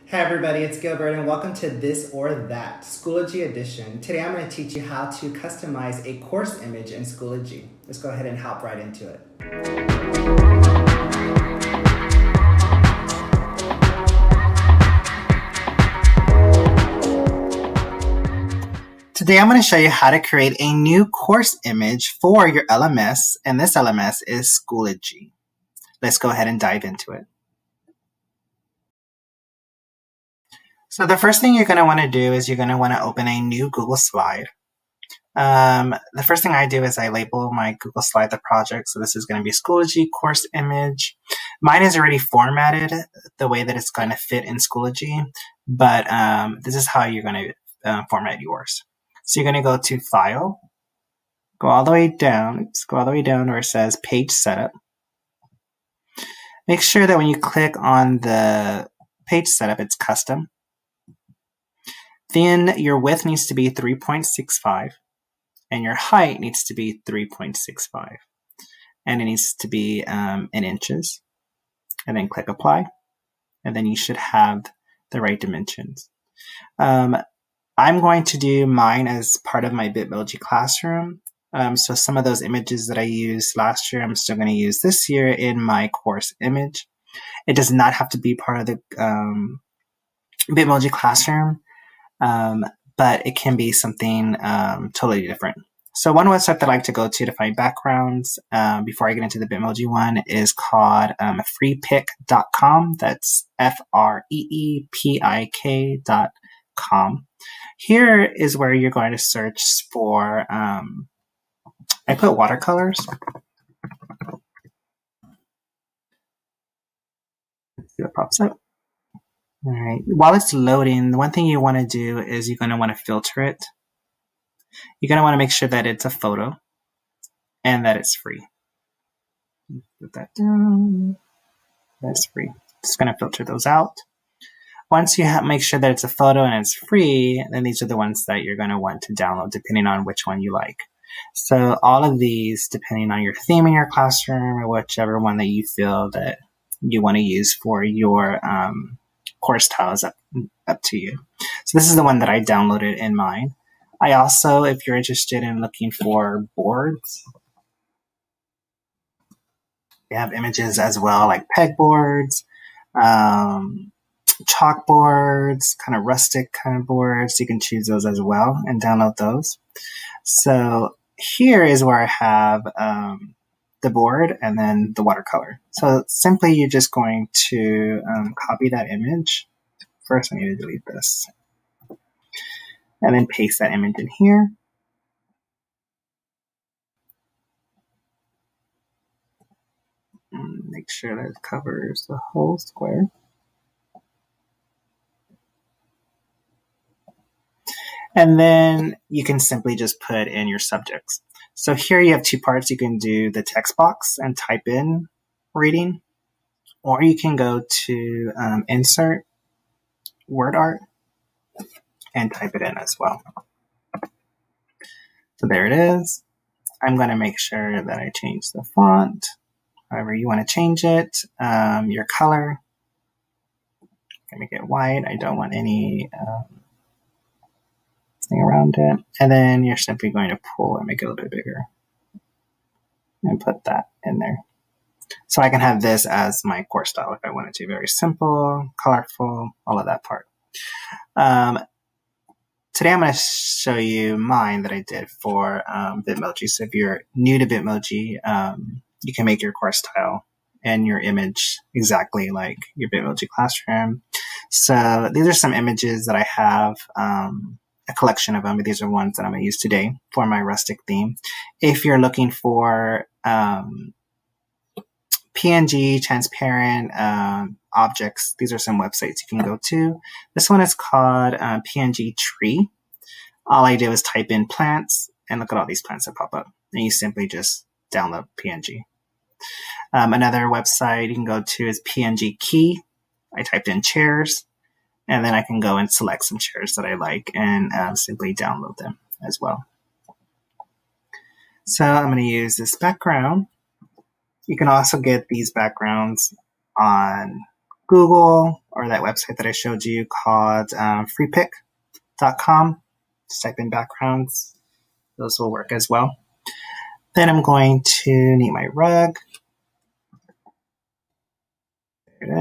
Hey everybody, it's Gilbert and welcome to This or That, Schoology edition. Today I'm going to teach you how to customize a course image in Schoology. Let's go ahead and hop right into it. Today I'm going to show you how to create a new course image for your LMS, and this LMS is Schoology. Let's go ahead and dive into it. So the first thing you're going to want to do is you're going to want to open a new Google slide. The first thing I do is I label my Google slide the project. So this is going to be Schoology course image. Mine is already formatted the way that it's going to fit in Schoology, but this is how you're going to format yours. So you're going to go to File, go all the way down, where it says Page Setup. Make sure that when you click on the page setup, it's custom. Then your width needs to be 3.65 and your height needs to be 3.65 and it needs to be in inches. And then click apply and then you should have the right dimensions. I'm going to do mine as part of my Bitmoji classroom. So some of those images that I used last year, I'm still going to use this year in my course image. It does not have to be part of the Bitmoji classroom. But it can be something totally different. So one website that I like to go to find backgrounds before I get into the Bitmoji one is called Freepik.com. That's Freepik.com. Here is where you're going to search for, I put watercolors. Let's see what pops up. All right. While it's loading, the one thing you want to do is you're going to want to filter it. You're going to want to make sure that it's a photo and that it's free. Put that down. That's free. Just going to filter those out. Once you make sure that it's a photo and it's free, then these are the ones that you're going to want to download depending on which one you like. So all of these, depending on your theme in your classroom or whichever one that you feel that you want to use for your course tile is up to you. So this is the one that I downloaded in mine. I also, if you're interested in looking for boards, we have images as well, like pegboards, chalkboards, kind of rustic kind of boards. You can choose those as well and download those. So here is where I have the board and then the watercolor. So simply you're just going to copy that image. First I need to delete this. And then paste that image in here. And make sure that it covers the whole square. And then you can simply just put in your subjects. So here you have two parts. You can do the text box and type in reading, or you can go to insert word art and type it in as well. So there it is. I'm going to make sure that I change the font, however you want to change it, your color. I'm going to make it white. I don't want any thing around it. And then you're simply going to pull and make it a little bit bigger and put that in there. So I can have this as my course style if I wanted to. Very simple, colorful, all of that part. Today I'm going to show you mine that I did for Bitmoji. So if you're new to Bitmoji, you can make your course tile and your image exactly like your Bitmoji classroom. So these are some images that I have, a collection of them, but these are ones that I'm going to use today for my rustic theme. If you're looking for PNG, transparent objects, these are some websites you can go to. This one is called PNG Tree. All I do is type in plants, and look at all these plants that pop up. And you simply just download PNG. Another website you can go to is PNG Key. I typed in chairs, and then I can go and select some chairs that I like and simply download them as well. So I'm going to use this background. You can also get these backgrounds on Google or that website that I showed you called Freepik.com. Just type in backgrounds. Those will work as well. Then I'm going to need my rug. There it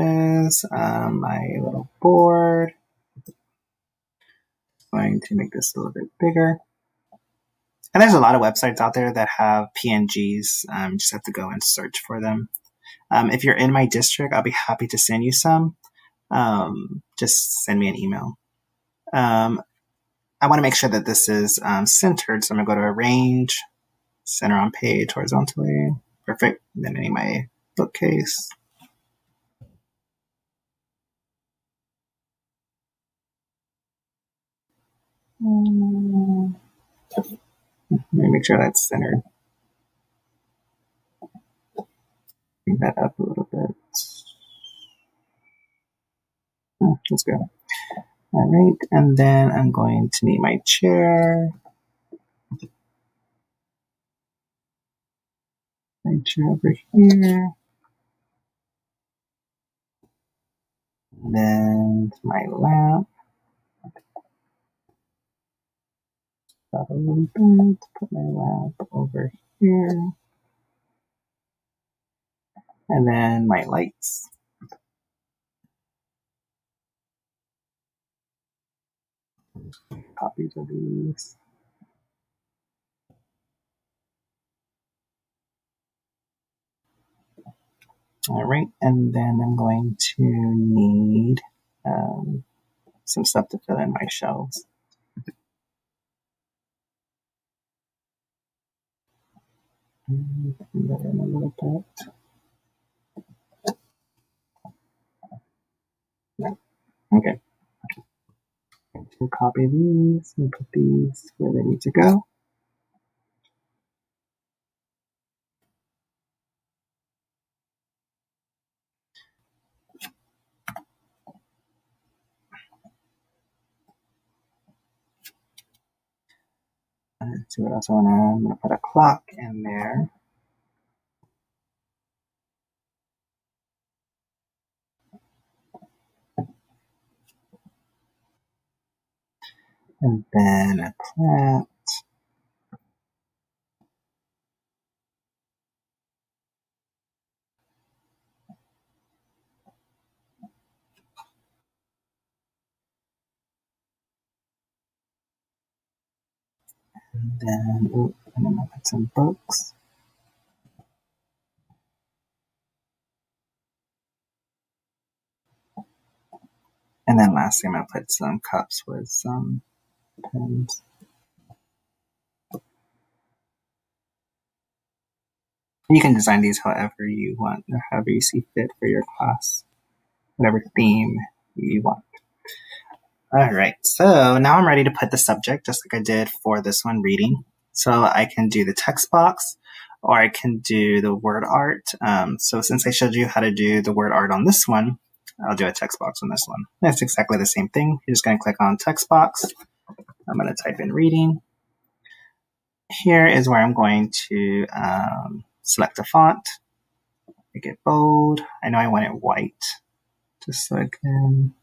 is. My little board. Going to make this a little bit bigger. And there's a lot of websites out there that have PNGs. You just have to go and search for them. If you're in my district, I'll be happy to send you some. Just send me an email. I want to make sure that this is centered. So I'm going to go to Arrange, Center on Page horizontally. Perfect. And then I need my bookcase. Let me make sure that's centered. Bring that up a little bit. Let's go. All right, and then I'm going to need my chair. My chair over here. And then my lamp. Up a little bit. Put my lamp over here. And then my lights. Copies of these. All right, and then I'm going to need some stuff to fill in my shelves. Put that in a little bit. Okay. We'll copy these and put these where they need to go. Let's see what else I want to. I'm going to put a clock in there. And then a plant. And then, I'm going to put some books. And then lastly, I'm going to put some cups with some pens. You can design these however you want, or however you see fit for your class, whatever theme you want. All right, so now I'm ready to put the subject, just like I did for this one, reading. So I can do the text box, or I can do the word art. So since I showed you how to do the word art on this one, I'll do a text box on this one. It's exactly the same thing. You're just going to click on text box. I'm going to type in reading. Here is where I'm going to select a font, make it bold. I know I want it white, just so I can.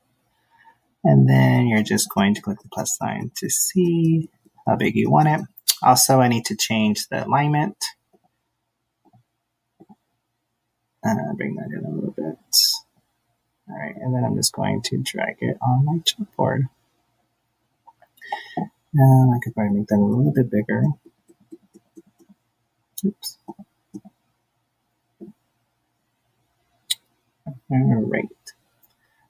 And then you're just going to click the plus sign to see how big you want it. Also, I need to change the alignment. Bring that in a little bit. All right, and then I'm just going to drag it on my chalkboard. I could probably make that a little bit bigger. Oops. All right.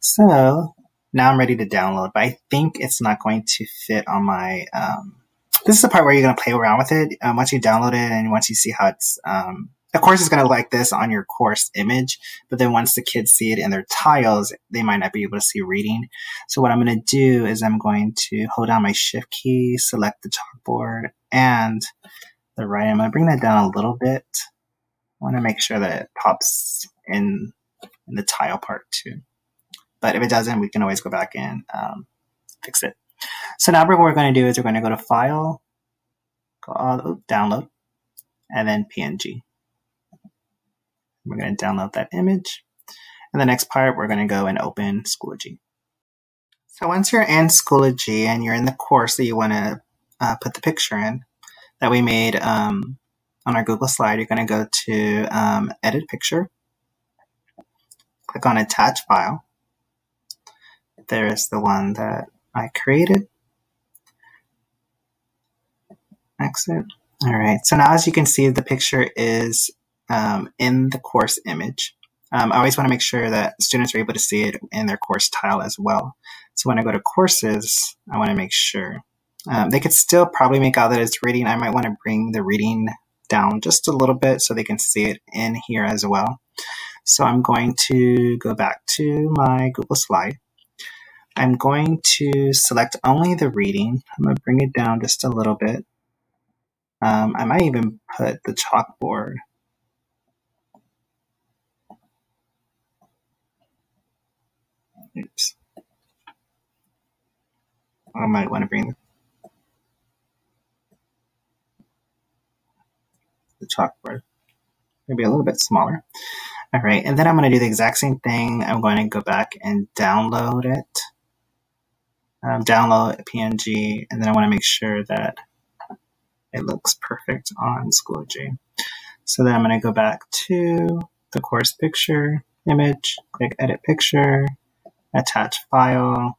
So now I'm ready to download, but I think it's not going to fit on my, this is the part where you're going to play around with it. Once you download it and once you see how it's, of course it's going to look like this on your course image, but then once the kids see it in their tiles, they might not be able to see reading. So what I'm going to do is I'm going to hold down my shift key, select the chalkboard and the right. I'm going to bring that down a little bit. I want to make sure that it pops in the tile part too. But if it doesn't, we can always go back and fix it. So now what we're going to do is we're going to go to File, Download, and then PNG. We're going to download that image. And the next part, we're going to go and open Schoology. So once you're in Schoology and you're in the course that you want to put the picture in that we made on our Google slide, you're going to go to Edit Picture, click on Attach File. There's the one that I created. Exit. All right, so now as you can see, the picture is in the course image. I always want to make sure that students are able to see it in their course tile as well. So when I go to courses, I want to make sure. They could still probably make out that it's reading. I might want to bring the reading down just a little bit so they can see it in here as well. So I'm going to go back to my Google slide. I'm going to select only the reading. I'm going to bring it down just a little bit. I might even put the chalkboard. Oops. I might want to bring the chalkboard maybe a little bit smaller. All right, and then I'm going to do the exact same thing. I'm going to go back and download it. Download a PNG, and then I want to make sure that it looks perfect on Schoology. So then I'm going to go back to the course picture, image, click Edit Picture, Attach File.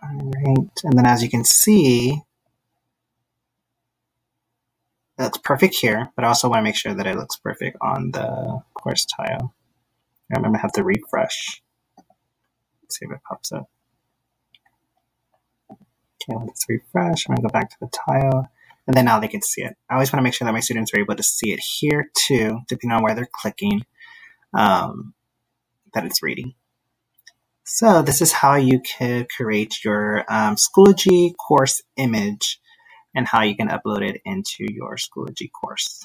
All right, and then as you can see, it looks perfect here, but I also want to make sure that it looks perfect on the course tile. I'm going to have to refresh. Let's see if it pops up. Okay, let's refresh. I'm going to go back to the tile, and then now they can see it. I always want to make sure that my students are able to see it here too, depending on where they're clicking, that it's reading. So this is how you can create your Schoology course image and how you can upload it into your Schoology course.